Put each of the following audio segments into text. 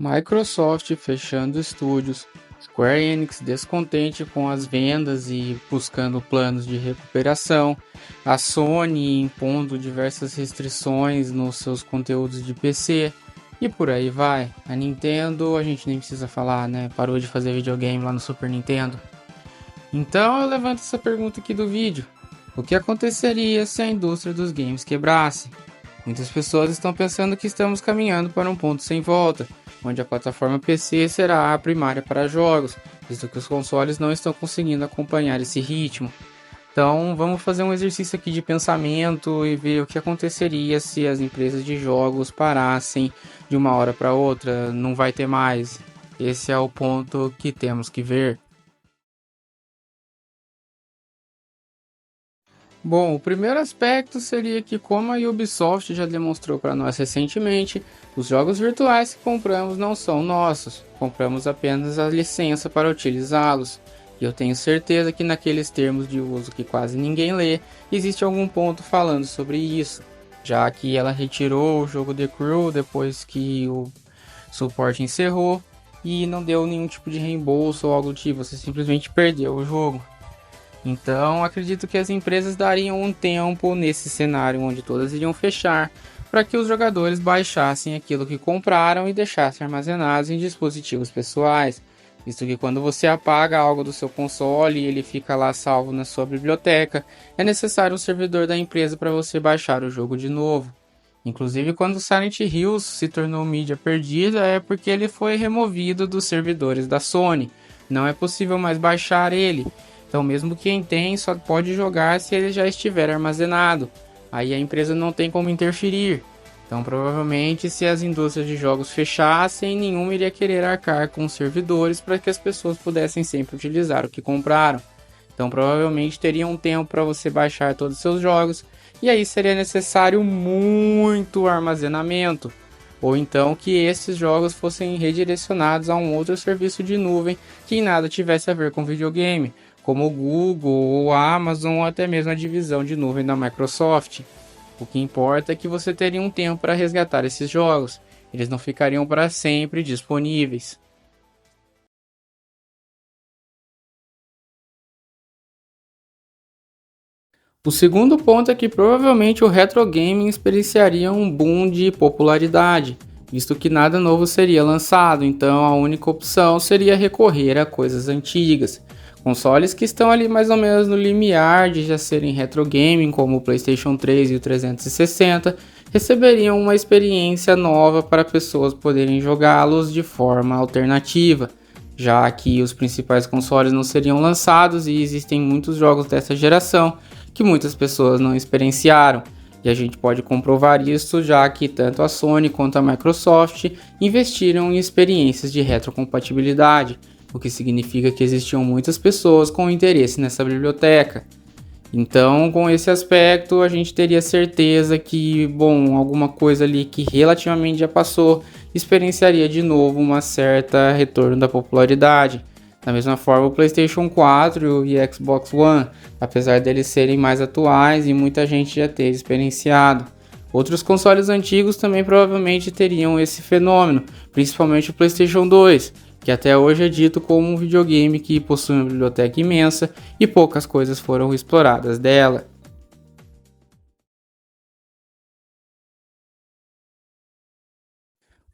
Microsoft fechando estúdios, Square Enix descontente com as vendas e buscando planos de recuperação, a Sony impondo diversas restrições nos seus conteúdos de PC e por aí vai. A Nintendo, a gente nem precisa falar, né? Parou de fazer videogame lá no Super Nintendo. Então eu levanto essa pergunta aqui do vídeo: o que aconteceria se a indústria dos games quebrasse? Muitas pessoas estão pensando que estamos caminhando para um ponto sem volta, onde a plataforma PC será a primária para jogos, visto que os consoles não estão conseguindo acompanhar esse ritmo. Então vamos fazer um exercício aqui de pensamento e ver o que aconteceria se as empresas de jogos parassem de uma hora para outra. Não vai ter mais. Esse é o ponto que temos que ver. Bom, o primeiro aspecto seria que, como a Ubisoft já demonstrou para nós recentemente, os jogos virtuais que compramos não são nossos, compramos apenas a licença para utilizá-los. E eu tenho certeza que naqueles termos de uso que quase ninguém lê, existe algum ponto falando sobre isso, já que ela retirou o jogo The Crew depois que o suporte encerrou e não deu nenhum tipo de reembolso ou algo do tipo, você simplesmente perdeu o jogo. Então, acredito que as empresas dariam um tempo nesse cenário onde todas iriam fechar, para que os jogadores baixassem aquilo que compraram e deixassem armazenados em dispositivos pessoais, visto que quando você apaga algo do seu console e ele fica lá salvo na sua biblioteca, é necessário um servidor da empresa para você baixar o jogo de novo. Inclusive, quando Silent Hills se tornou mídia perdida, é porque ele foi removido dos servidores da Sony. Não é possível mais baixar ele. Então, mesmo quem tem só pode jogar se ele já estiver armazenado. Aí a empresa não tem como interferir. Então, provavelmente, se as indústrias de jogos fechassem, nenhuma iria querer arcar com os servidores para que as pessoas pudessem sempre utilizar o que compraram. Então, provavelmente, teria um tempo para você baixar todos os seus jogos. E aí seria necessário muito armazenamento. Ou então que esses jogos fossem redirecionados a um outro serviço de nuvem que nada tivesse a ver com videogame, como o Google ou a Amazon ou até mesmo a divisão de nuvem da Microsoft. O que importa é que você teria um tempo para resgatar esses jogos. Eles não ficariam para sempre disponíveis. O segundo ponto é que provavelmente o retro gaming experienciaria um boom de popularidade, visto que nada novo seria lançado, então a única opção seria recorrer a coisas antigas. Consoles que estão ali mais ou menos no limiar de já serem retro gaming, como o PlayStation 3 e o 360, receberiam uma experiência nova para pessoas poderem jogá-los de forma alternativa, já que os principais consoles não seriam lançados e existem muitos jogos dessa geração que muitas pessoas não experienciaram. E a gente pode comprovar isso já que tanto a Sony quanto a Microsoft investiram em experiências de retrocompatibilidade, o que significa que existiam muitas pessoas com interesse nessa biblioteca. Então, com esse aspecto, a gente teria certeza que, bom, alguma coisa ali que relativamente já passou, experienciaria de novo uma certa retorno da popularidade. Da mesma forma, o PlayStation 4 e o Xbox One, apesar deles serem mais atuais e muita gente já ter experienciado. Outros consoles antigos também provavelmente teriam esse fenômeno, principalmente o PlayStation 2, que até hoje é dito como um videogame que possui uma biblioteca imensa e poucas coisas foram exploradas dela.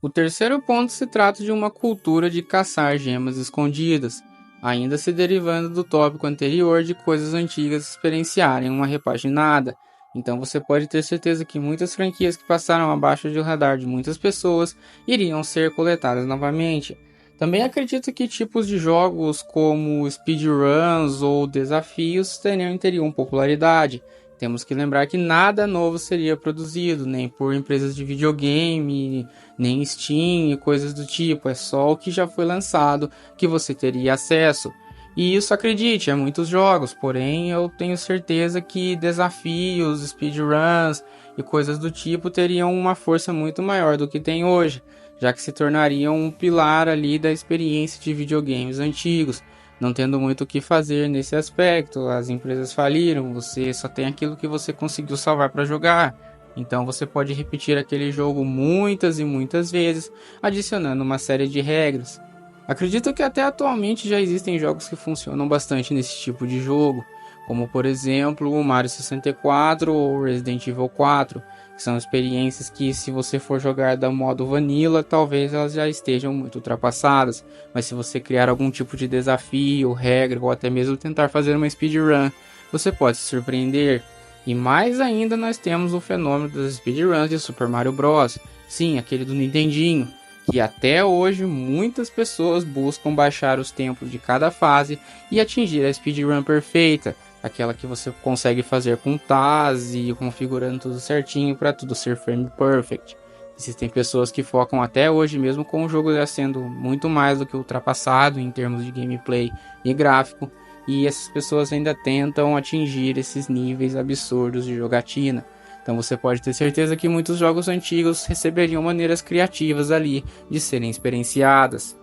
O terceiro ponto se trata de uma cultura de caçar gemas escondidas, ainda se derivando do tópico anterior de coisas antigas experienciarem uma repaginada. Então você pode ter certeza que muitas franquias que passaram abaixo do radar de muitas pessoas iriam ser coletadas novamente. Também acredito que tipos de jogos como speedruns ou desafios teriam popularidade. Temos que lembrar que nada novo seria produzido, nem por empresas de videogame, nem Steam e coisas do tipo. É só o que já foi lançado que você teria acesso. E isso, acredite, é muitos jogos, porém eu tenho certeza que desafios, speedruns e coisas do tipo teriam uma força muito maior do que tem hoje, já que se tornariam um pilar ali da experiência de videogames antigos, não tendo muito o que fazer nesse aspecto. As empresas faliram, você só tem aquilo que você conseguiu salvar para jogar. Então você pode repetir aquele jogo muitas e muitas vezes, adicionando uma série de regras. Acredito que até atualmente já existem jogos que funcionam bastante nesse tipo de jogo, como por exemplo o Mario 64 ou Resident Evil 4, que são experiências que, se você for jogar da modo vanilla, talvez elas já estejam muito ultrapassadas, mas se você criar algum tipo de desafio, regra ou até mesmo tentar fazer uma speedrun, você pode se surpreender. E mais ainda, nós temos o fenômeno das speedruns de Super Mario Bros. Sim, aquele do Nintendinho, que até hoje muitas pessoas buscam baixar os tempos de cada fase e atingir a speedrun perfeita, aquela que você consegue fazer com TAS e configurando tudo certinho para tudo ser frame perfect. Existem pessoas que focam até hoje, mesmo com o jogo já sendo muito mais do que ultrapassado em termos de gameplay e gráfico, e essas pessoas ainda tentam atingir esses níveis absurdos de jogatina. Então você pode ter certeza que muitos jogos antigos receberiam maneiras criativas ali de serem experienciadas.